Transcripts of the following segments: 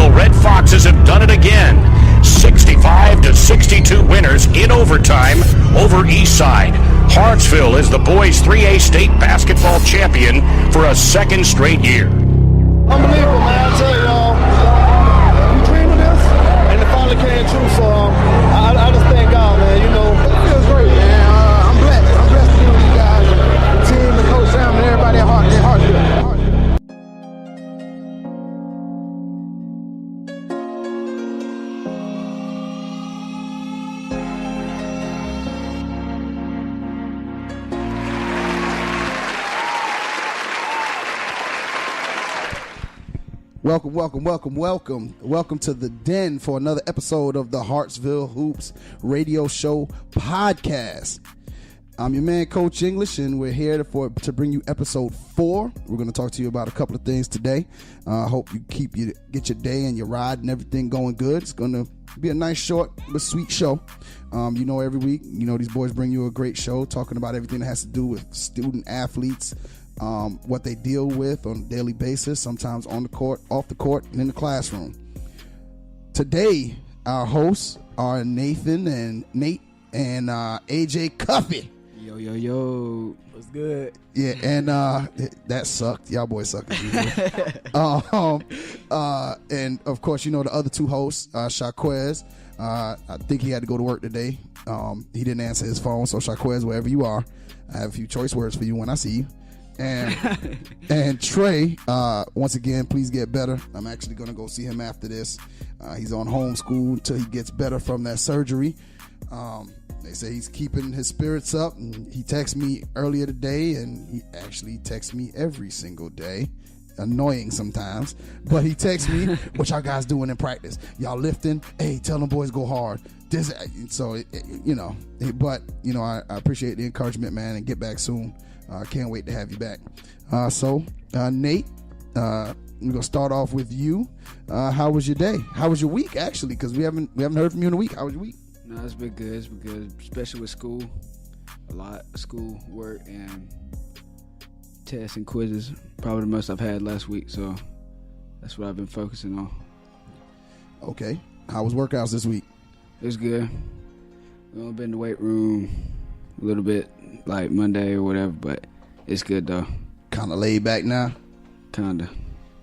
Hartsville Red Foxes have done it again. 65-62 winners in overtime over Eastside. Hartsville is the boys 3A state basketball champion for a second straight year. Unbelievable, man. I tell you, we dreamed of this, and it finally came true. So I just thank God, man. You know, it feels great, man. I'm blessed. I'm blessed to be with you guys, the team, the coach Sam, and everybody at Hartsville. Welcome to the Den for another episode of the Hartsville Hoops Radio Show podcast. I'm your man, Coach English, and we're here to bring you episode 4. We're going to talk to you about a couple of things today. I hope you get your day and your ride and everything going good. It's going to be a nice, short but sweet show. Every week, these boys bring you a great show talking about everything that has to do with student athletes, what they deal with on a daily basis, sometimes on the court, off the court, and in the classroom. Today, our hosts are Nathan and Nate and AJ Cuffie. Yo. What's good? Yeah, and that sucked. Y'all boys suck as usual. And of course, the other two hosts, Shaquez. I think he had to go to work today. He didn't answer his phone, so Shaquez, wherever you are, I have a few choice words for you when I see you. And Trae, once again, please get better. I'm actually going to go see him after this. He's on homeschool until he gets better from that surgery. They say he's keeping his spirits up, and he texted me earlier today, and he actually texts me every single day. Annoying sometimes, but he texts me, what y'all guys doing in practice? Y'all lifting? Hey, tell them boys go hard. But I appreciate the encouragement, man, and get back soon. Can't wait to have you back. Nate, we're gonna start off with you. How was your day? How was your week, actually? Because we haven't heard from you in a week. How was your week? No, it's been good. Especially with school. A lot of school work and tests and quizzes. Probably the most I've had last week. So that's what I've been focusing on. Okay. How was workouts this week? It was good. We've been in the weight room a little bit, like Monday or whatever, but it's good though. Kind of laid back now? Kinda.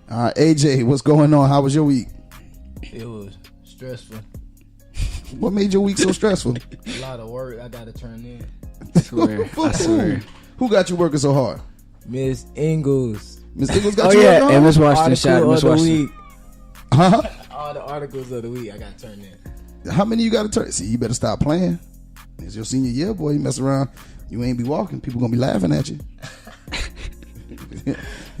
All right, AJ, what's going on? How was your week? It was stressful. What made your week so stressful? A lot of work I got to turn in. I swear. Who got you working so hard? Miss Ingalls. Miss Ingalls got you working hard? And Miss Washington. Shout out Miss Washington. Huh? All the articles of the week I got to turn in. How many you got to turn? See, you better stop playing. It's your senior year, boy. You mess around, you ain't be walking. People gonna be laughing at you. You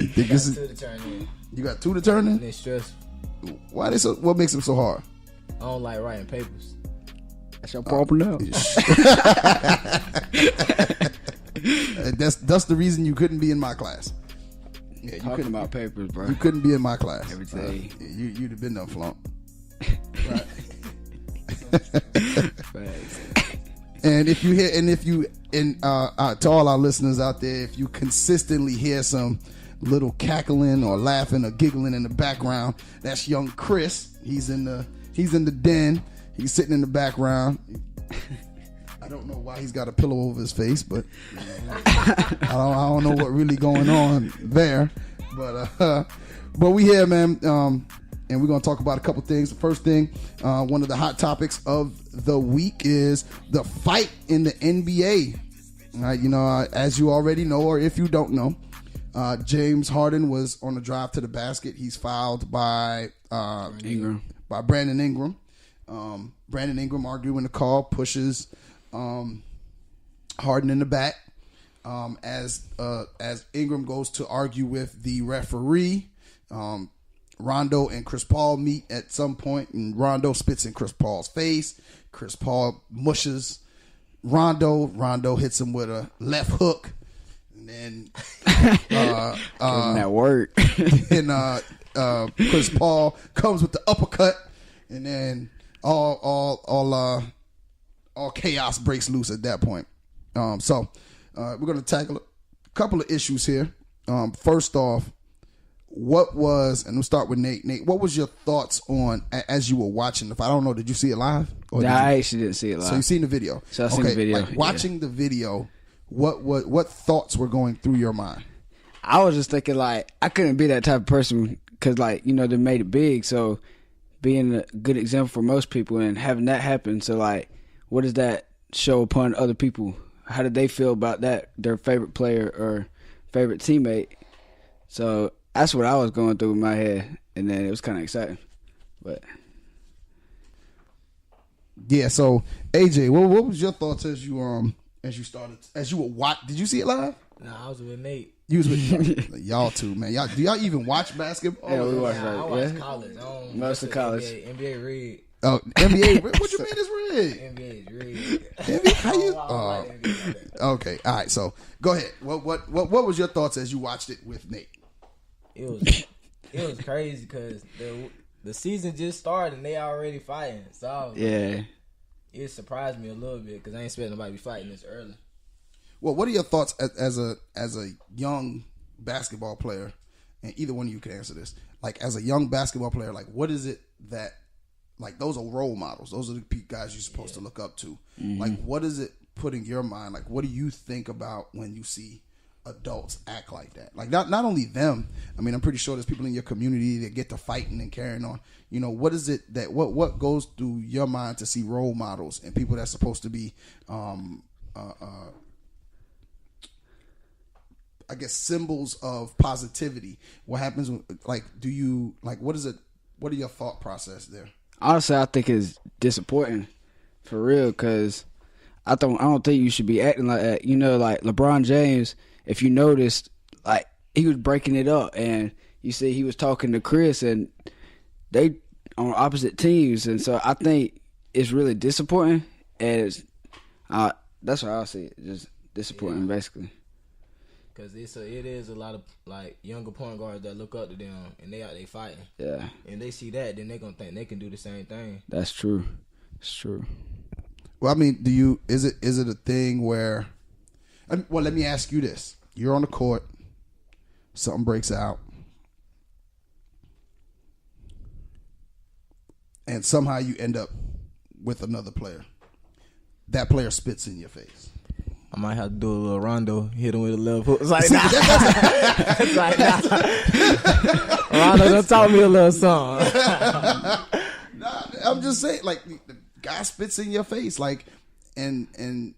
got 2 to turn in. You got 2 to turn in? And it's stressful. Why they so? What makes them so hard? I don't like writing papers. That's your problem now. That's the reason you couldn't be in my class. Yeah, you couldn't about papers, bro. You couldn't be in my class every day. You'd have been done flunk. Right. And if you hear, to all our listeners out there, if you consistently hear some little cackling or laughing or giggling in the background, that's young Chris. He's in the den. He's sitting in the background. I don't know why he's got a pillow over his face, but I don't know what really going on there. But we here, man. And we're going to talk about a couple things. The first thing, one of the hot topics of the week is the fight in the NBA. As you already know, or if you don't know, James Harden was on the drive to the basket. He's fouled by Brandon Ingram. Brandon Ingram arguing the call, pushes Harden in the back. As Ingram goes to argue with the referee, Rondo and Chris Paul meet at some point, and Rondo spits in Chris Paul's face. Chris Paul mushes Rondo. Rondo hits him with a left hook, and then that work. And Chris Paul comes with the uppercut, and then all chaos breaks loose at that point. So we're gonna tackle a couple of issues here. First off, what was, and we'll start with Nate. Nate, what was your thoughts on as you were watching the fight? I don't know. Did you see it live? Nah, I actually didn't see it live. So you seen the video? So I seen the video. Like watching the video, what thoughts were going through your mind? I was just thinking like I couldn't be that type of person because like they made it big. So being a good example for most people and having that happen. So like, what does that show upon other people? How did they feel about that? Their favorite player or favorite teammate? So that's what I was going through in my head, and then it was kind of exciting. But yeah, so AJ, what was your thoughts as you were watch? Did you see it live? Nah, I was with Nate. You was with y'all too, man. Do y'all even watch basketball? Yeah, we watch I watch college. Most of college. NBA rigged. Oh, NBA. What you mean is rigged? NBA is rigged. NBA, how you? I don't like NBA like that. Okay, all right. So go ahead. What was your thoughts as you watched it with Nate? It was crazy because the season just started and they already fighting. So it surprised me a little bit because I ain't expecting nobody to be fighting this early. Well, what are your thoughts as a young basketball player? And either one of you can answer this. Like as a young basketball player, like what is it that like those are role models? Those are the guys you're supposed to look up to. Mm-hmm. Like what is it put in your mind? Like what do you think about when you see adults act like that? Like not only them. I mean, I'm pretty sure there's people in your community that get to fighting and carrying on. What is it that what goes through your mind to see role models and people that's supposed to be I guess symbols of positivity? What happens when, like, do you like what is it? What are your thought process there? Honestly, I think it's disappointing for real because I don't think you should be acting like that. Like LeBron James, if you noticed, like he was breaking it up, and you see he was talking to Chris, and they on opposite teams, and so I think it's really disappointing, and that's what I see it, just disappointing basically. Because it is a lot of like younger point guards that look up to them and they out there fighting. Yeah. And they see that, then they gonna think they can do the same thing. That's true. It's true. Well, I mean, is it a thing where? Well, let me ask you this: you're on the court, something breaks out, and somehow you end up with another player. That player spits in your face. I might have to do a little Rondo, hit him with a left hook. It's like, nah. It's like, nah. Rondo done taught me a little something. Nah, I'm just saying, like, the guy spits in your face, like, and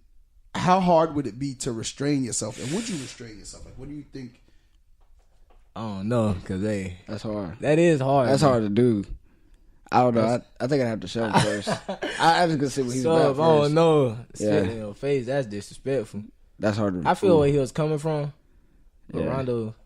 how hard would it be to restrain yourself? And would you restrain yourself? Like, what do you think? I don't know, because that's hard. That is hard. That's hard to do. I don't know. I think I'd have to show him first. I was gonna see what he's about first. Oh no, spit in your face. That's disrespectful. That's hard to. I feel where he was coming from, but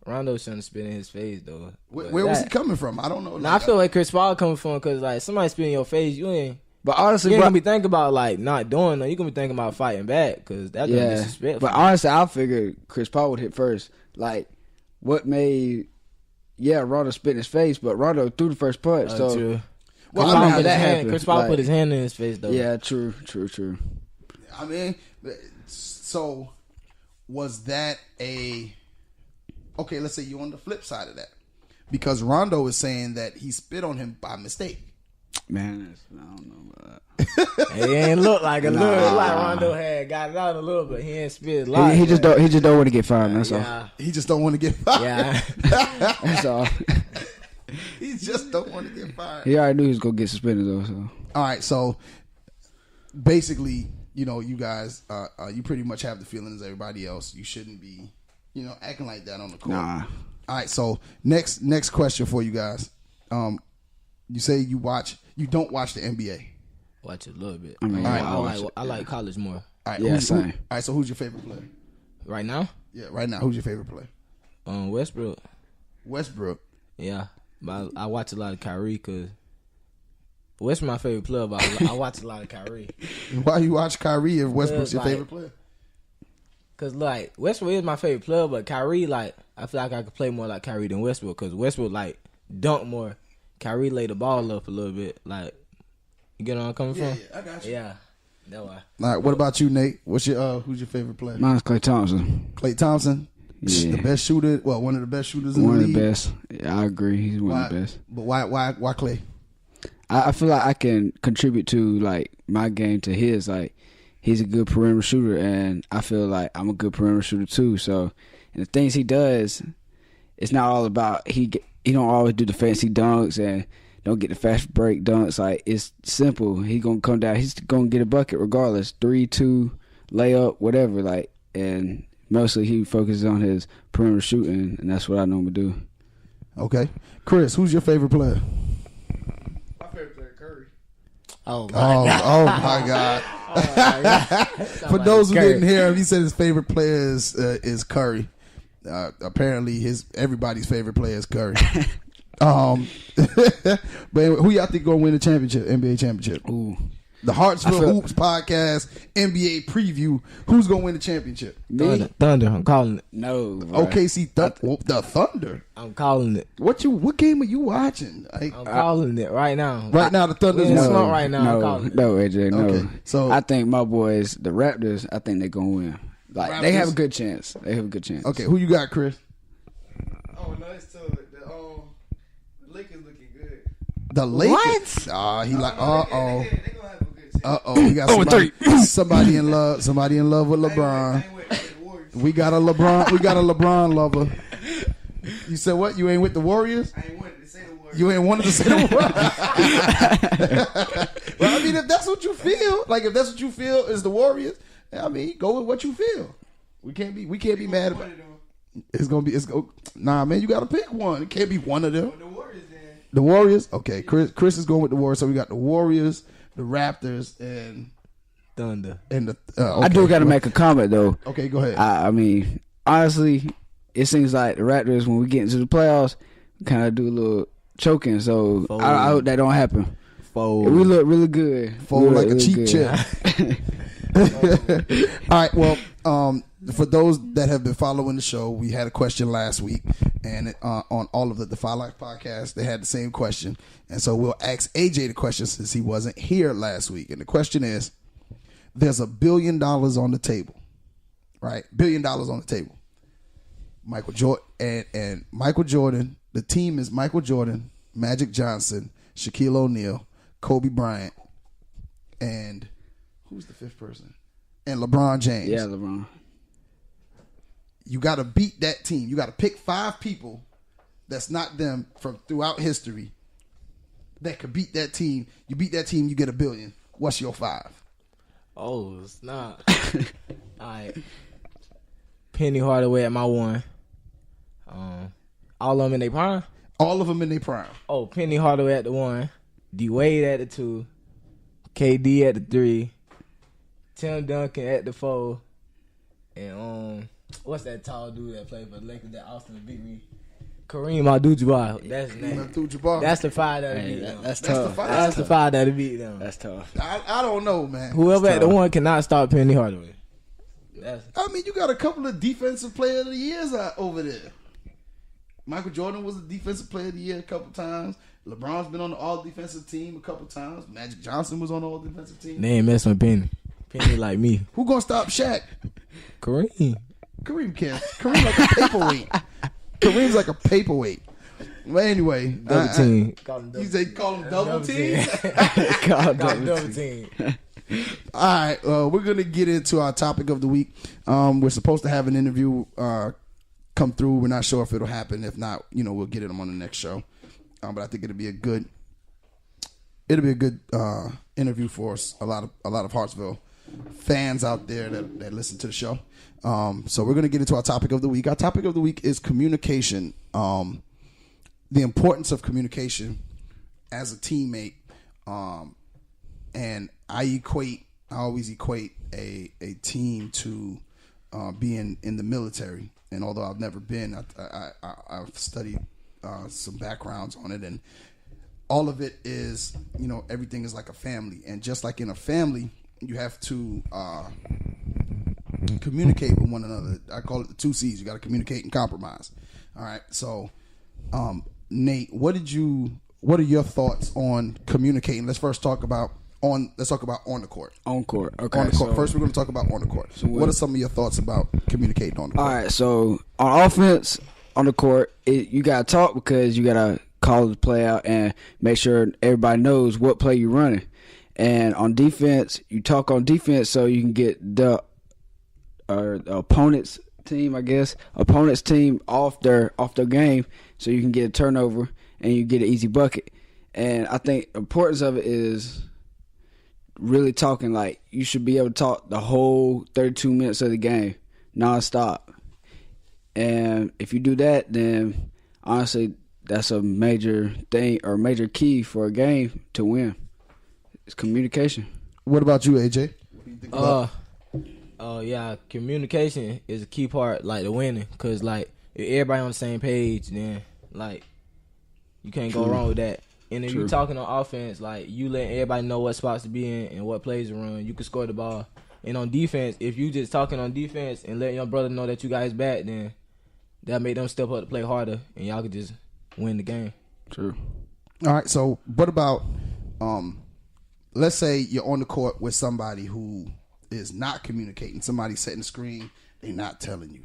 Rondo shouldn't spit in his face though. Where was he coming from? I don't know. Nah, I feel like Chris Paul coming from because like somebody spit in your face, you ain't. But honestly, you ain't gonna be thinking about like not doing though. You gonna be thinking about fighting back because that's disrespectful. But honestly, I figured Chris Paul would hit first. Like, what made Rondo spit in his face, but Rondo threw the first punch. So. True. Well, I mean, that happened. Chris Paul put his hand in his face, though. Yeah, true. I mean, so was that okay, let's say you're on the flip side of that. Because Rondo is saying that he spit on him by mistake. Man, I don't know about that. It ain't look like a little. Like Rondo had got it out a little, but he ain't spit a lot. He just don't want to get fired, that's all. He just don't want to get fired. Yeah. That's all. He just don't want to get fired. He already knew he was going to get suspended, though. So. All right, so basically, you guys, you pretty much have the feeling as everybody else. You shouldn't be, acting like that on the court. Nah. All right, so next question for you guys. You say you don't watch the NBA. Watch it a little bit. I mean, I like college more. All right, yeah, same. All right, so who's your favorite player? Right now? Yeah, right now. Who's your favorite player? Westbrook. Westbrook. Yeah. But I watch a lot of Kyrie because Westbrook's my favorite player, but I watch a lot of Kyrie. Why you watch Kyrie if Westbrook's your favorite player? Because, like, Westbrook is my favorite player, but Kyrie, like, I feel like I could play more like Kyrie than Westbrook because Westbrook, like, dunk more. Kyrie lay the ball up a little bit. Like, you get where I'm coming from? Yeah, I got you. Yeah, that's why. All right, what about you, Nate? Who's your favorite player? Mine's Klay Thompson. Klay Thompson? Yeah. The best shooter. Well, one of the best shooters in One the of league. the best. Yeah, I agree. He's one of the best. But why Clay? I feel like I can contribute to like my game to his. Like he's a good perimeter shooter, and I feel like I'm a good perimeter shooter too. So, and the things he does, it's not all about he don't always do the fancy dunks and don't get the fast break dunks. Like it's simple. He's gonna come down. He's gonna get a bucket regardless. 3-2 layup, whatever. Like, and mostly he focuses on his perimeter shooting, and that's what I normally do. Okay, Chris, who's your favorite player? My favorite player, Curry. Oh my God. Oh my God! Oh my God. For those who didn't hear him, he said his favorite player is Curry. Apparently, everybody's favorite player is Curry. But anyway, who y'all think gonna win the championship, NBA championship? Ooh. The Hartsville Hoops podcast NBA preview. Who's gonna win the championship? Thunder. I'm calling it. No. Bro. OKC the Thunder. I'm calling it. What game are you watching? Like, I'm calling it right now. right now, the Thunder's We in the winning. slump right now. I'm No, calling it. no, AJ, no. Okay, so I think my boys, the Raptors, I think they're gonna win. Like they have a good chance. They have a good chance. okay, who you got, Chris? Oh, no, it's tough. The Lakers looking good. The Lakers. What? He like They gonna have a good chance. we got somebody in love. Somebody in love with LeBron. I ain't with the Warriors. We got a LeBron lover. You said what? You ain't with the Warriors? I ain't wanted to say the Warriors. You ain't wanted to say the Warriors. Well, I mean, if that's what you feel, is the Warriors, I mean, go with what you feel. We can't be mad about it. Nah, man, you got to pick one. It can't be one of them. The Warriors, then. The Warriors? Okay, Chris is going with the Warriors. So we got the Warriors, the Raptors, and Thunder. the. I do got to make a comment though. Okay, go ahead. I mean, honestly, it seems like the Raptors when we get into the playoffs, kind of do a little choking. So I hope that don't happen. Fold. We look really good. Fold like a really cheap good. chip. All right. Well, for those that have been following the show, we had a question last week, and on all of the Defy Life podcast, they had the same question, and so we'll ask AJ the question since he wasn't here last week. And the question is: there's $1 billion on the table, right? $1 billion on the table. Michael Jordan and Michael Jordan. The team is Michael Jordan, Magic Johnson, Shaquille O'Neal, Kobe Bryant, and who's the fifth person? And LeBron James. Yeah, LeBron. You got to beat that team. You got to pick 5 people that's not them from throughout history that could beat that team. You beat that team, you get $1 billion. What's your 5? Oh, it's not. All right. Penny Hardaway at my 1. All of them in their prime? All of them in their prime. Oh, Penny Hardaway at the 1. D-Wade at the 2. KD at the 3. Tim Duncan at the 4. And what's that tall dude that played for the Lakers that Austin beat me? Kareem Abdul-Jabbar. That's his name. That's the 5 that'll beat them. That's tough. That's the 5 that'll beat them. That's tough. I don't know, man. Whoever at the 1 cannot stop Penny Hardaway. I mean, you got a couple of defensive player of the years out over there. Michael Jordan was a defensive player of the year a couple times. LeBron's been on the all-defensive team a couple times. Magic Johnson was on the all-defensive team. They ain't messing with Penny. Penny like me. Who gonna stop Shaq? Kareem. Kareem can't. Kareem like a paperweight. Kareem's like a paperweight. Well, anyway. Double team. You say call him double team? Call him double team. All right. We're going to get into our topic of the week. We're supposed to have an interview come through. We're not sure if it'll happen. If not, we'll get them on the next show. But I think it'll be a good interview for us. A lot of Hartsville fans out there that listen to the show. So we're going to get into our topic of the week. Our topic of the week is communication. The importance of communication as a teammate. And I always equate a team to being in the military. And although I've never been, I've studied some backgrounds on it, and all of it is, everything is like a family. And just like in a family, you have to communicate with one another. I call it the 2 C's. You got to communicate and compromise. All right. So, Nate, what are your thoughts on communicating? Let's first talk about Let's talk about on the court. On court. Okay. On the court. So, First, we're going to talk about on the court. So what are some of your thoughts about communicating on the court? all right. So on offense, on the court, you got to talk because you got to call the play out and make sure everybody knows what play you're running. And on defense, you talk on defense so you can get the opponent's team off their game so you can get a turnover and you get an easy bucket. And I think the importance of it is really talking. Like, you should be able to talk the whole 32 minutes of the game nonstop. And if you do that, then honestly, that's a major thing or major key for a game to win. It's communication. What about you, AJ? What do you think about? Yeah, communication is a key part, like, the winning. Cause like if everybody on the same page, then like you can't go wrong with that. And if you're talking on offense, like, you letting everybody know what spots to be in and what plays to run, you can score the ball. And on defense, if you just talking on defense and letting your brother know that you guys back, then that make them step up to play harder, and y'all could just win the game. True. All right. So what about let's say you're on the court with somebody who is not communicating. Somebody setting the screen, they're not telling you.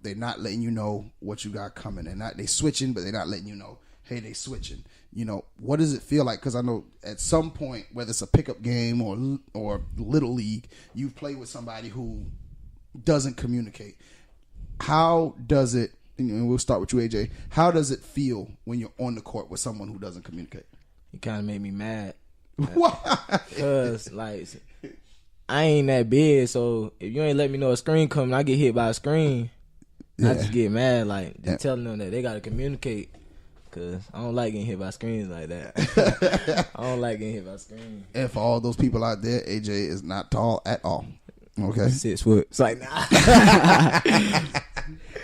They're not letting you know what you got coming. They switching, but they're not letting you know, hey, they switching. You know, what does it feel like? Because I know at some point, whether it's a pickup game or little league, you play with somebody who doesn't communicate. How does it? And we'll start with you, AJ. How does it feel when you're on the court with someone who doesn't communicate? It kind of made me mad. Why? Because, like, I ain't that big, so if you ain't let me know a screen coming, I get hit by a screen. I just get mad, like, just telling them that they got to communicate. Because I don't like getting hit by screens like that. I don't like getting hit by screens. And for all those people out there, AJ is not tall at all. Okay? 6 foot. It's like, nah.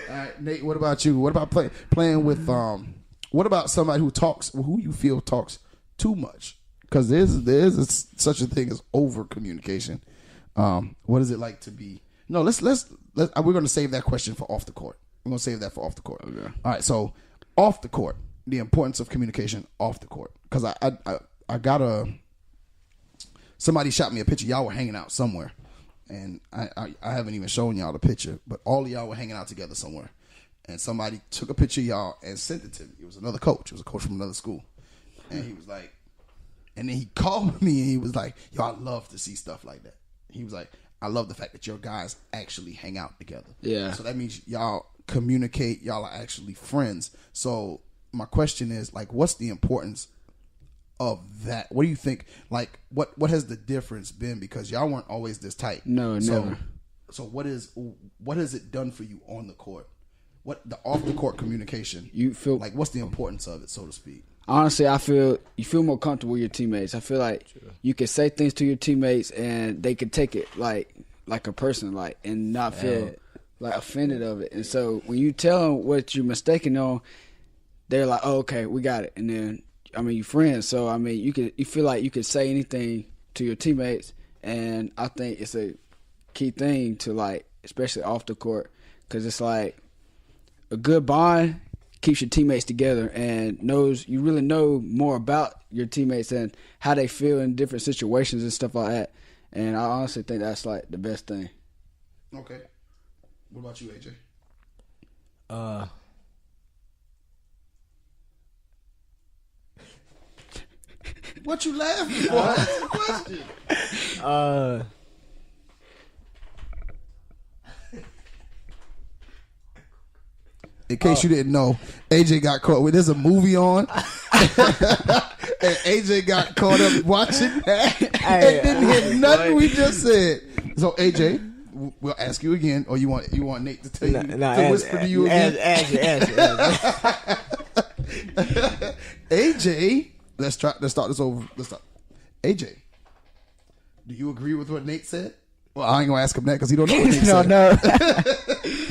All right, Nate, what about you? What about playing with, what about somebody who you feel talks too much? Because there's such a thing as over communication. What is it like to be? No, let's we're going to save that question for off the court. We're going to save that for off the court. Okay. All right, so off the court, the importance of communication off the court. Because I got somebody shot me a picture. Y'all were hanging out somewhere, and I haven't even shown y'all the picture, but all of y'all were hanging out together somewhere, and somebody took a picture of y'all and sent it to me. It was another coach. It was a coach from another school, and he was like. And then he called me and he was like, yo, I love to see stuff like that. He was like, I love the fact that your guys actually hang out together. Yeah. So that means y'all communicate, y'all are actually friends. So my question is, like, what's the importance of that? What do you think, like, what has the difference been? Because y'all weren't always this tight. No, never. So what has it done for you on the court? What the off the court communication? You feel like, what's the importance of it, so to speak? Honestly, I feel you feel more comfortable with your teammates. I feel like you can say things to your teammates and they can take it like a person, like, and not feel like offended of it. And so when you tell them what you're mistaken on, they're like, "Oh, okay, we got it." And then, I mean, you're friends, so I mean, you feel like you can say anything to your teammates, and I think it's a key thing to, like, especially off the court, because it's like a good bond keeps your teammates together and you really know more about your teammates and how they feel in different situations and stuff like that. And I honestly think that's, like, the best thing. Okay. What about you, AJ? What you laughing for? That's the question. In case you didn't know, AJ got caught with. There's a movie on, and AJ got caught up watching that and didn't hear nothing we just said. So AJ, we'll ask you again, or you want Nate to tell you to whisper to you again? Answer. AJ, let's start this over. Let's start. AJ, do you agree with what Nate said? Well, I ain't gonna ask him that because he don't know what Nate said. No.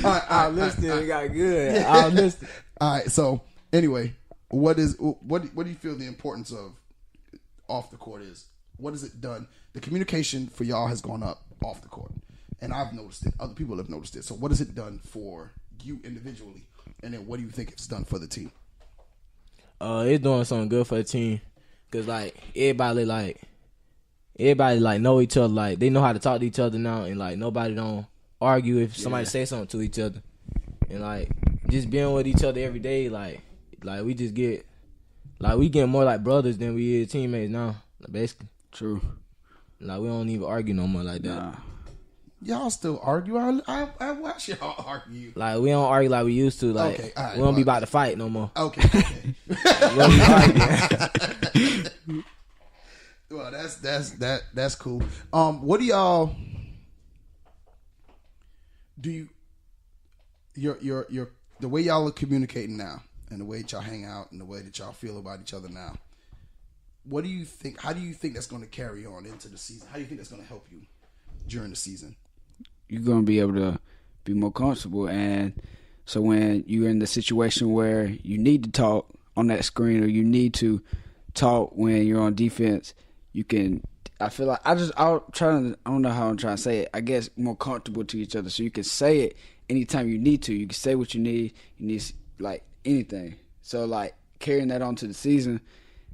I'll listen. It got good. Yeah. I'll listen. All right. So anyway, what do you feel the importance of off the court is? What has it done? The communication for y'all has gone up off the court, and I've noticed it. Other people have noticed it. So what has it done for you individually, and then what do you think it's done for the team? It's doing something good for the team, cause like everybody, like, everybody like know each other. Like they know how to talk to each other now, and like nobody don't argue if somebody say something to each other, and like just being with each other every day. Like we just get we get more like brothers than we is teammates now. Basically, True. Like we don't even argue no more like that. Nah. Y'all still argue? I watch y'all argue. Like we don't argue like we used to. Like Okay, all right, we don't be about to fight no more. Okay. We don't be fighting. Well, that's cool. What do y'all do? Your the way y'all are communicating now, and the way that y'all hang out, and the way that y'all feel about each other now. What do you think? How do you think that's going to carry on into the season? How do you think that's going to help you during the season? You're going to be able to be more comfortable. And so when you're in the situation where you need to talk on that screen, or you need to talk when you're on defense, you can, I feel like, I don't know how I'm trying to say it. I guess more comfortable to each other. So you can say it anytime you need to. You can say what you need like anything. So like carrying that on to the season,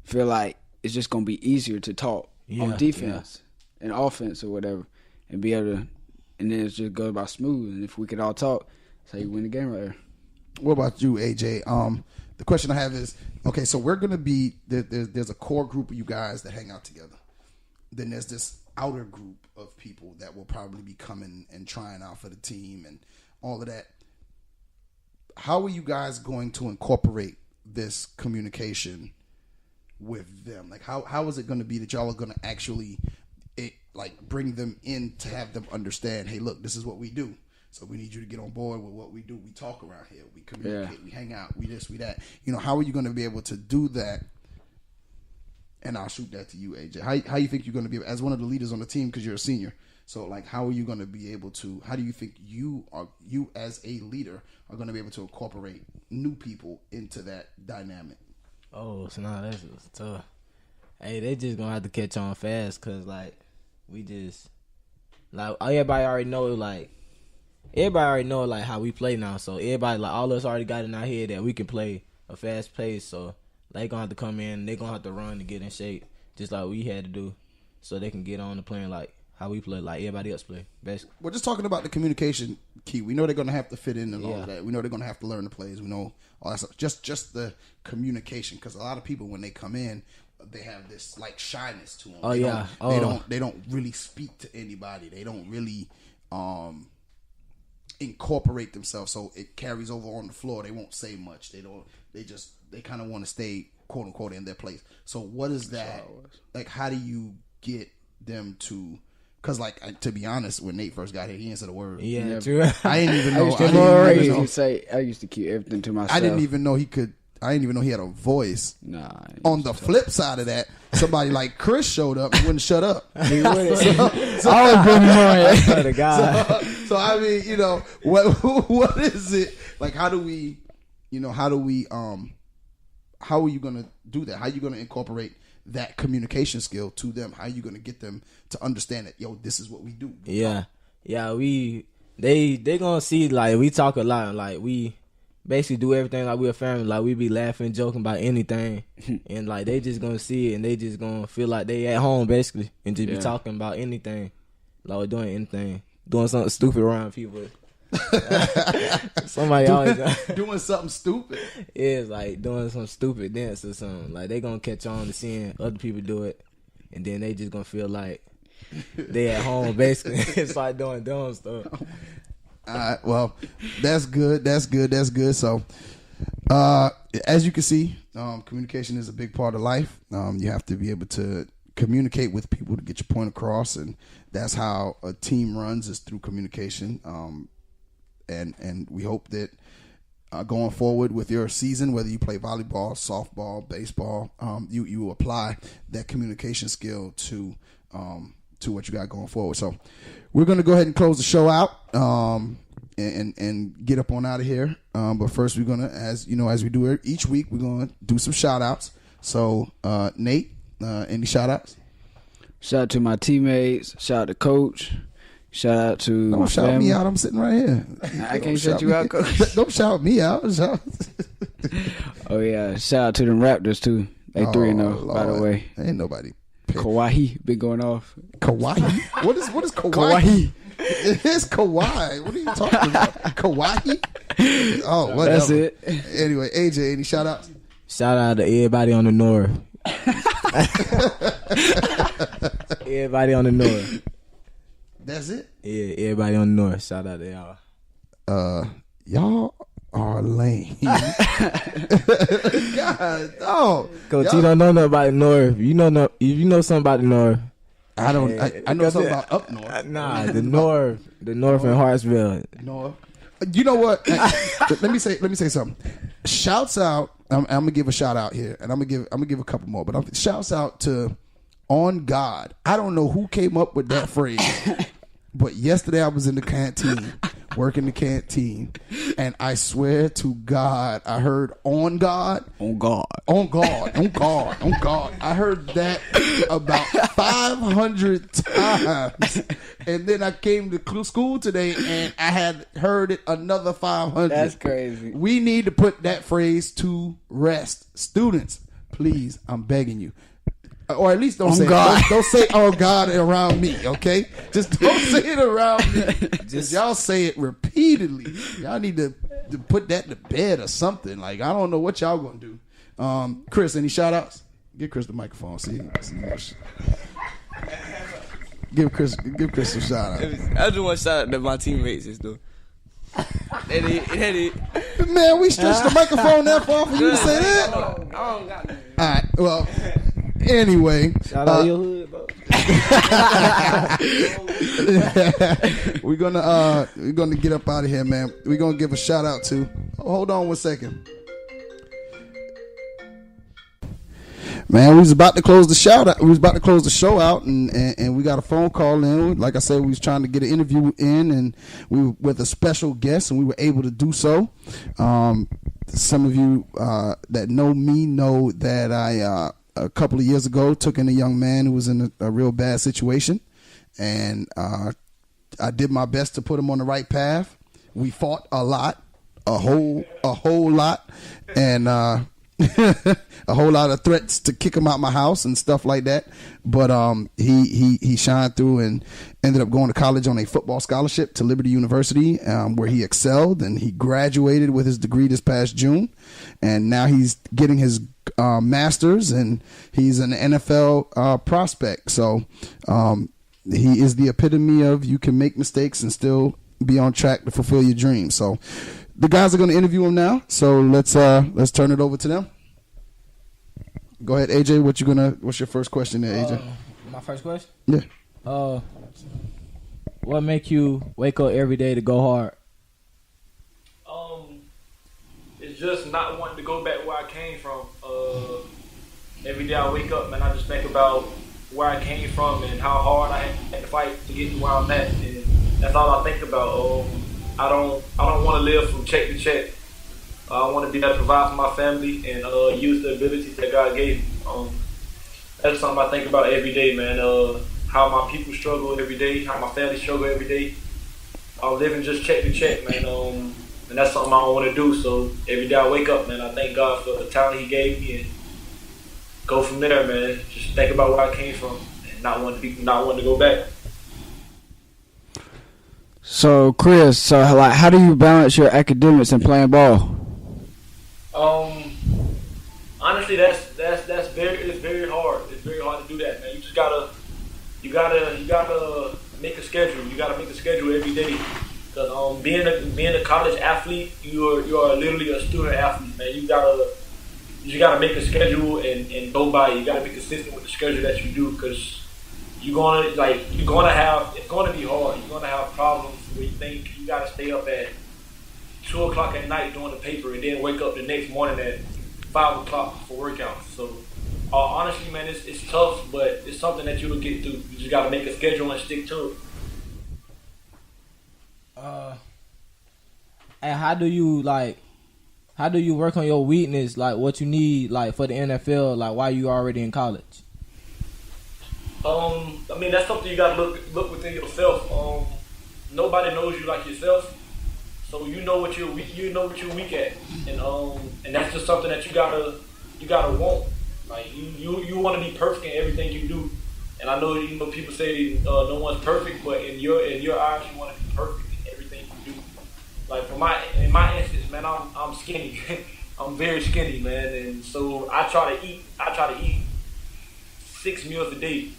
feel like it's just going to be easier to talk on defense and offense or whatever, and be able to, and then it just goes about smooth. And if we could all talk, that's how you win the game right there. What about you, AJ? The question I have is, okay, so we're going to be, there's a core group of you guys that hang out together. Then there's this outer group of people that will probably be coming and trying out for the team and all of that. How are you guys going to incorporate this communication with them? Like, how is it going to be that y'all are going to actually bring them in to have them understand, hey, look, this is what we do. So we need you to get on board with what we do. We talk around here. We communicate. We hang out. We this, we that. How are you going to be able to do that? And I'll shoot that to you, AJ. How you think you're going to be, as one of the leaders on the team, because you're a senior. So, how are you going to be able to, how do you think you as a leader are going to be able to incorporate new people into that dynamic? Oh, so now that's tough. Hey, they just going to have to catch on fast, because, we just, everybody already know, how we play now. So everybody, all of us already got in our head that we can play a fast pace. So they gonna have to come in, they gonna have to run to get in shape, just like we had to do, so they can get on the playing how we play, like everybody else play. Basically, we're just talking about the communication key. We know they're gonna have to fit in and all of that. We know they're gonna have to learn the plays. We know all that stuff. Just the communication, because a lot of people when they come in, they have this shyness to them. They don't really speak to anybody. They don't really incorporate themselves, so it carries over on the floor. They won't say much. They kind of want to stay quote unquote in their place. So what is that? How do you get them to? Because to be honest, when Nate first got here, he didn't say a word. Yeah, true. I didn't even know. I used to keep everything to myself. I didn't even know he could. I didn't even know he had a voice. Nah. On the flip side of that, somebody like Chris showed up and wouldn't shut up. He wouldn't. So I So I mean, what is it like? How are you gonna do that? How are you gonna incorporate that communication skill to them? How are you gonna get them to understand that, this is what we do? Yeah. They gonna see we talk a lot, we basically do everything like we're a family. We be laughing, joking about anything, and they just gonna see it, and they just gonna feel like they at home basically, and just be talking about anything, doing anything, doing something stupid around people. Somebody always doing something stupid. It's doing some stupid dance or something. They gonna catch on to seeing other people do it, and then they just gonna feel like they at home basically. It's doing dumb stuff. All right, well, that's good. So, as you can see, communication is a big part of life. You have to be able to communicate with people to get your point across, and that's how a team runs, is through communication. And we hope that going forward with your season, whether you play volleyball, softball, baseball, you apply that communication skill to what you got going forward. So we're going to go ahead and close the show out and get up on out of here. But first, we're going to, as we do each week, we're going to do some shout outs. So Nate, any shout outs? Shout out to my teammates. Shout out to Coach. Shout out to my Don't shout family. me out. I'm sitting right here. I can't shout you out, Coach. Don't shout me out. Oh, yeah. Shout out to them Raptors, too. They 3-0, by the way. Ain't nobody Kauai been going off. Kauai? What is Kauai? Kauai. It's Kauai. What are you talking about? Kauai? Oh, whatever. That's it. Anyway, AJ, any shout outs? Shout out to everybody on the north. Everybody on the north. That's it? Yeah, everybody on the north. Shout out to y'all. Y'all are lame. God, oh. Coach, you don't know nothing about the north. You know something about the north. I don't. I know something about up north. Nah, the north in Hartsville. North. You know what? let me say something. Shouts out. I'm gonna give a shout out here, and I'm gonna give a couple more. But shouts out to On God. I don't know who came up with that phrase, but yesterday I was in the canteen, working the canteen, and I swear to God, I heard On God. On God. On God, on God, on God. I heard that about 500 times. And then I came to school today and I had heard it another 500. That's crazy. We need to put that phrase to rest. Students, please, I'm begging you. Or at least don't say "oh God" around me, okay? Just don't say it around me. Just y'all say it repeatedly. Y'all need to put that to bed or something. Like, I don't know what y'all gonna do. Chris, any shout outs? Give Chris the microphone. Give Chris some shout outs. I just want to shout out to my teammates and stuff. Man, we stretched the microphone that far for you to say that? I don't got no. All right, well, anyway. Shout out your hood, bro. We're gonna get up out of here, man. We're gonna give a shout out to. Hold on 1 second. Man, we was about to close the show out, and we got a phone call in. Like I said, we was trying to get an interview in, and we were with a special guest, and we were able to do so. Some of you that know me know that I a couple of years ago took in a young man who was in a real bad situation, and I did my best to put him on the right path. We fought a lot, a whole lot, and a whole lot of threats to kick him out my house and stuff like that. But he shined through and ended up going to college on a football scholarship to Liberty University, where he excelled, and he graduated with his degree this past June, and now he's getting his master's, and he's an NFL prospect. So he is the epitome of you can make mistakes and still be on track to fulfill your dreams. So the guys are going to interview him now. So let's turn it over to them. Go ahead, AJ. What's your first question there, AJ? My first question? Yeah. What make you wake up every day to go hard? It's just not wanting to go back where I came from. Every day I wake up, man, I just think about where I came from and how hard I had to fight to get to where I'm at, and that's all I think about. I don't want to live from check to check. I want to be able to provide for my family and use the abilities that God gave me. That's something I think about every day, man. How my people struggle every day, how my family struggle every day. I'm living just check to check, man. And that's something I don't want to do. So every day I wake up, man, I thank God for the talent He gave me, and go from there, man. Just think about where I came from and not want to go back. So, Chris, how do you balance your academics and playing ball? Honestly, it's very hard. It's very hard to do that, man. You gotta make a schedule. You gotta make a schedule every day. Cause being a college athlete, you are literally a student athlete, man. You gotta make a schedule and go by. You gotta be consistent with the schedule that you do, cause it's gonna be hard. You're gonna have problems where you think you gotta stay up at 2 o'clock at night doing the paper and then wake up the next morning at 5 o'clock for workouts. So honestly, man, it's tough, but it's something that you'll get through. You just gotta make a schedule and stick to it. And how do you work on your weakness, like what you need, like for the NFL, like while you already in college? I mean, that's something you gotta look within yourself. Nobody knows you like yourself, so you know what you're weak at, and that's just something that you gotta want. Like you want to be perfect in everything you do, and I know people say no one's perfect, but in your eyes you want to be perfect in everything you do. Like in my instance, man, I'm skinny. I'm very skinny, man, and so I try to eat 6 meals a day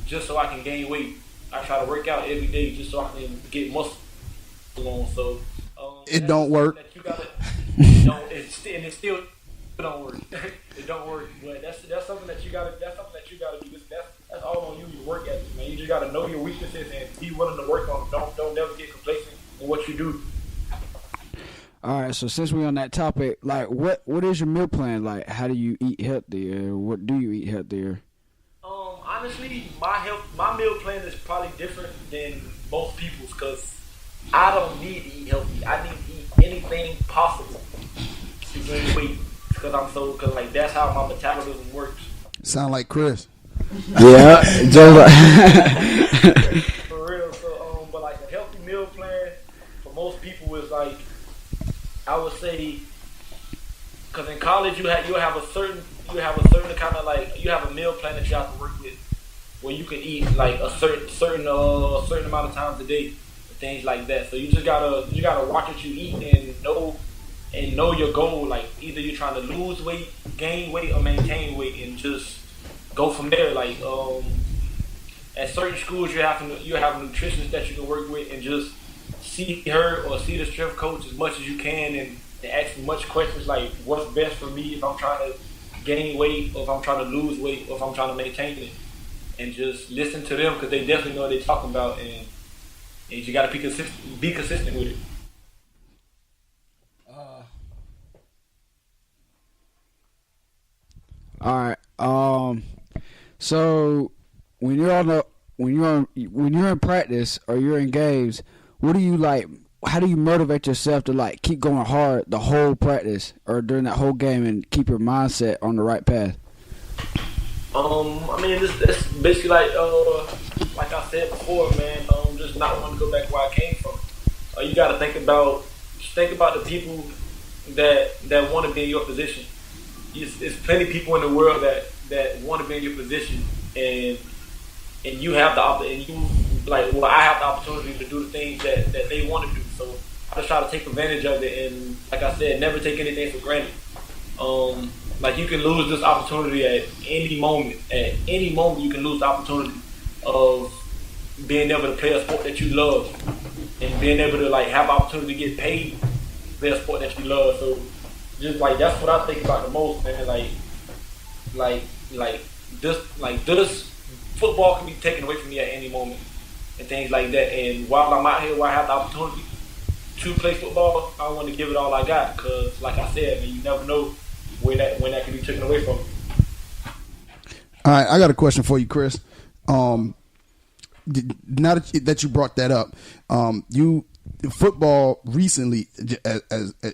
just so I can gain weight. I try to work out every day just so I can get muscle on. So it don't work. That you gotta, and it still don't work. It don't work, but that's something that you gotta do. That's all on you. Your work ethic, man. You just gotta know your weaknesses and be willing to work on them. Don't never get complacent in what you do. All right, so since we're on that topic, like, what is your meal plan? Like, how do you eat healthier? What do you eat healthier? Honestly, my meal plan is probably different than most people's because I don't need to eat healthy. I need to eat anything possible to gain weight because like that's how my metabolism works. Sound like Chris. Yeah, for real. So, but like a healthy meal plan for most people is like, I would say, because in college you have a certain kind of like, you have a meal plan that you have to work with, where you can eat like a certain amount of times a day, and things like that. So you gotta watch what you eat and know your goal. Like either you're trying to lose weight, gain weight, or maintain weight, and just go from there. Like at certain schools you have nutritionists that you can work with and just see her or see the strength coach as much as you can and ask much questions like what's best for me if I'm trying to gain weight or if I'm trying to lose weight or if I'm trying to maintain it, and just listen to them because they definitely know what they're talking about, and you got to be consistent with it. All right. So when you're in practice or you're in games, what do you like? How do you motivate yourself to like keep going hard the whole practice or during that whole game and keep your mindset on the right path? I mean, it's basically like I said before, man. Just not wanting to go back where I came from. You got to think about the people that want to be in your position. There's plenty of people in the world that want to be in your position, and you have I have the opportunity to do the things that they want to do. So I just try to take advantage of it, and like I said, never take anything for granted. Like you can lose this opportunity at any moment. At any moment, you can lose the opportunity of being able to play a sport that you love, and being able to like have opportunity to get paid to play a sport that you love. So just like that's what I think about the most, man. Like this football can be taken away from me at any moment and things like that. And while I'm out here, where I have the opportunity to play football, I want to give it all I got because, like I said, man, you never know when that can be taken away from you. All right, I got a question for you, Chris. Now that you brought that up, football recently,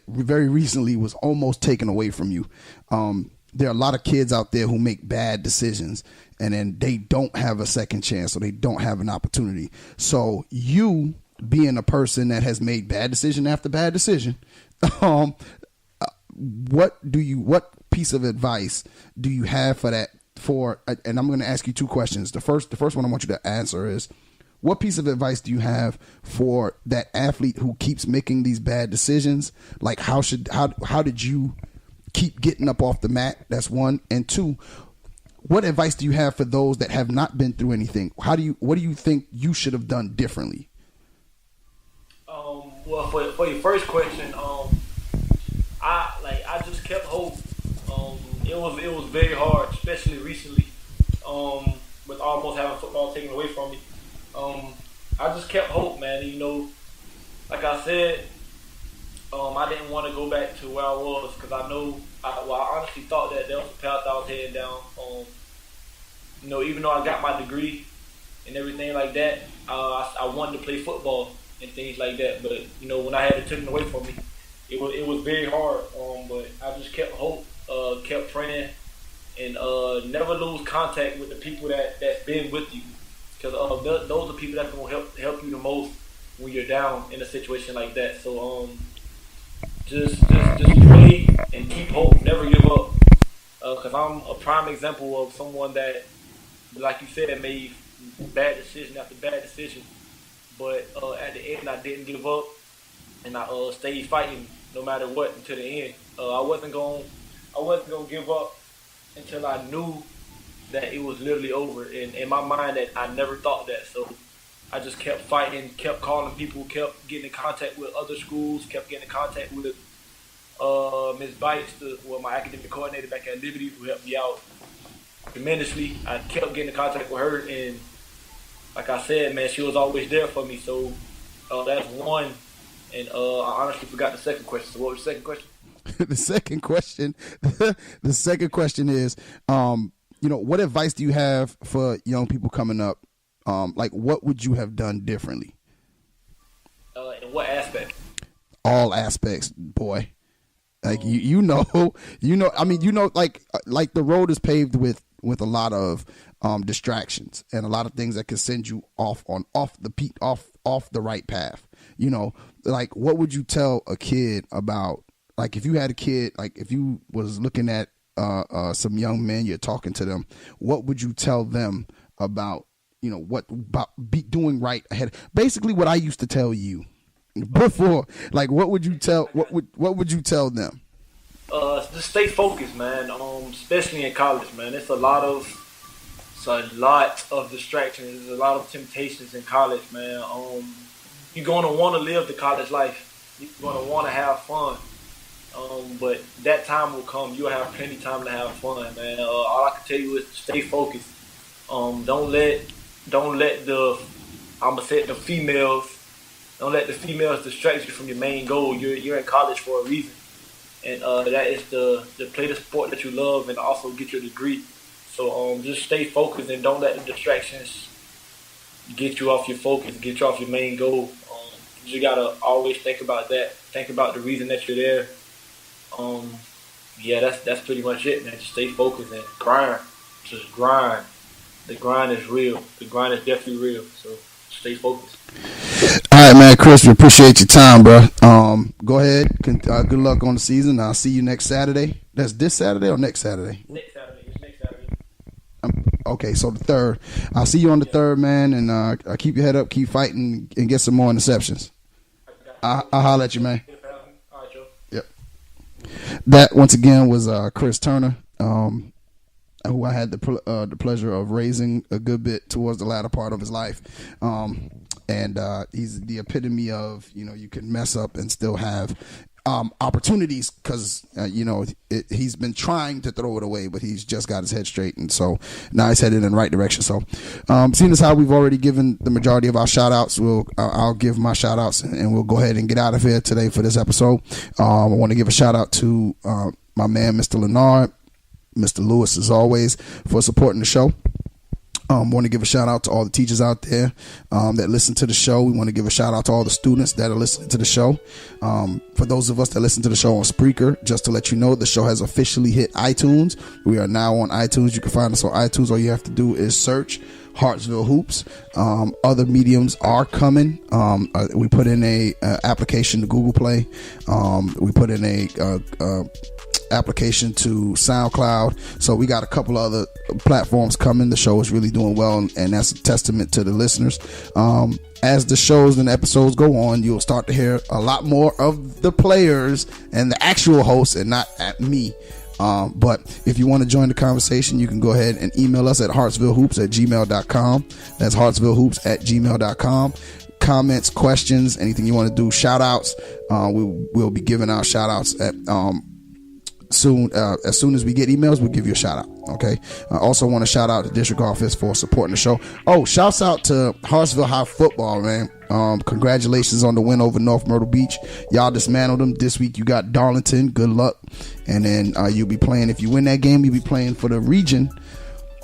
very recently, was almost taken away from you. There are a lot of kids out there who make bad decisions, and then they don't have a second chance, or they don't have an opportunity. So you, being a person that has made bad decision after bad decision, what piece of advice do you have for that? And I'm going to ask you two questions. The first one I want you to answer is, what piece of advice do you have for that athlete who keeps making these bad decisions? Like how did you keep getting up off the mat? That's one. And two, what advice do you have for those that have not been through anything? What do you think you should have done differently? Well, for your first question, I just kept hope. It was very hard, especially recently, with almost having football taken away from me. I just kept hope, man. You know, like I said, I didn't want to go back to where I was because I honestly thought that was the path I was heading down. You know, even though I got my degree and everything like that, I wanted to play football and things like that. But you know, when I had it taken away from me, it was very hard. But I just kept hope, kept praying, and never lose contact with the people that's been with you, because those are people that's gonna help you the most when you're down in a situation like that. So just pray and keep hope, never give up. because I'm a prime example of someone that, like you said, made bad decision after bad decision. But at the end, I didn't give up, and I stayed fighting no matter what until the end. I wasn't gonna give up until I knew that it was literally over. And in my mind, that I never thought that. So I just kept fighting, kept calling people, kept getting in contact with other schools, kept getting in contact with Ms. Bites, my academic coordinator back at Liberty, who helped me out tremendously. I kept getting in contact with her, and like I said, man, she was always there for me. So that's one. And I honestly forgot the second question. So what was the second question? The second question is, what advice do you have for young people coming up? Like, what would you have done differently? In what aspect? All aspects, boy. Like like the road is paved with a lot of distractions and a lot of things that can send you off the right path. Like, what would you tell a kid about, like, if you had a kid, like if you was looking at some young men, you're talking to them, what would you tell them about, doing right ahead? Basically what I used to tell you before. Like, what would you tell them? Just stay focused, man. Especially in college, man. It's a lot of distractions. There's a lot of temptations in college, man. You're gonna want to live the college life. You're gonna want to have fun. But that time will come. You'll have plenty of time to have fun, man. All I can tell you is to stay focused. Don't let the females distract you from your main goal. You're in college for a reason, and that is to play the sport that you love and also get your degree. So just stay focused and don't let the distractions get you off your focus, get you off your main goal. You gotta always think about that. Think about the reason that you're there. That's pretty much it, man. Just stay focused and grind. Just grind. The grind is real. The grind is definitely real. So stay focused. All right, man, Chris, we appreciate your time, bro. Go ahead. Good luck on the season. I'll see you next Saturday. That's this Saturday or next Saturday? Next Saturday. It's next Saturday. Okay, so the 3rd. I'll see you on the 3rd, man, and keep your head up, keep fighting, and get some more interceptions. I'll holler at you, man. All right, Joe. Yep. That, once again, was Chris Turner, who I had the pleasure of raising a good bit towards the latter part of his life. And he's the epitome of, you can mess up and still have opportunities, because he's been trying to throw it away, but he's just got his head straight, and so now he's headed in the right direction. So seeing as how we've already given the majority of our shout outs, I'll give my shout outs, and we'll go ahead and get out of here today for this episode. I want to give a shout out to my man Mr. Leonard, Mr. Lewis, as always, for supporting the show. Want to give a shout out to all the teachers out there that listen to the show. We want to give a shout out to all the students that are listening to the show. For those of us that listen to the show on Spreaker, just to let you know, the show has officially hit iTunes. We are now on iTunes. You can find us on iTunes. All you have to do is search Hartsville Hoops. Other mediums are coming. We put in a application to Google Play. We put in a application to SoundCloud. So we got a couple other platforms coming. The show is really doing well, and that's a testament to the listeners. As the shows and episodes go on, you'll start to hear a lot more of the players and the actual hosts, and not at me. But if you want to join the conversation, you can go ahead and email us at hartsvillehoops@gmail.com. That's hartsvillehoops@gmail.com. Comments, questions, anything you want to do, shout outs. We'll be giving out shout outs at soon. As soon as we get emails, we'll give you a shout out. Okay. I also want to shout out the district office for supporting the show. Oh, shouts out to Hartsville High football, man. Congratulations on the win over North Myrtle Beach. Y'all dismantled them. This week you got Darlington. Good luck. And then you'll be playing, if you win that game, you'll be playing for the region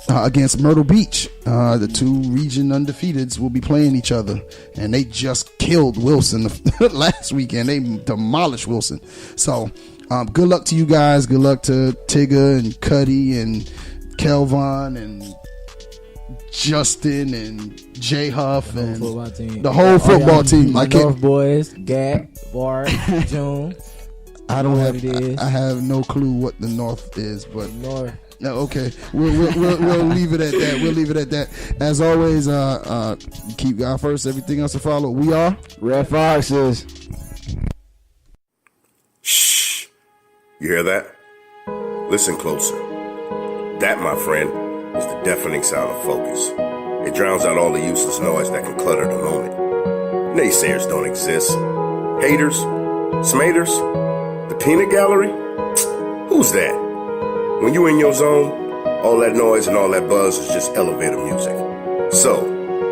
against Myrtle Beach. The two region undefeateds will be playing each other, and they just killed Wilson last weekend. They demolished Wilson. So good luck to you guys. Good luck to Tigger and Cuddy and Kelvin and Justin and J Huff and the whole football team. My North boys, Gat, Barr, June. I don't have. What it is. I have no clue what the North is, but North. no. Okay, we'll leave it at that. We'll leave it at that. As always, keep God first. Everything else to follow. We are Red Foxes. Shh. You hear that? Listen closer. That, my friend, is the deafening sound of focus. It drowns out all the useless noise that can clutter the moment. Naysayers don't exist. Haters? Smaters? The peanut gallery? Who's that? When you in your zone, all that noise and all that buzz is just elevator music. So,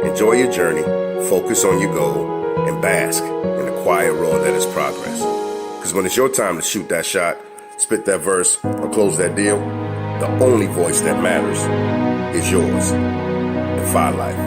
enjoy your journey, focus on your goal, and bask in the quiet roar that is progress. Because when it's your time to shoot that shot, spit that verse, or close that deal, the only voice that matters is yours. Defy life.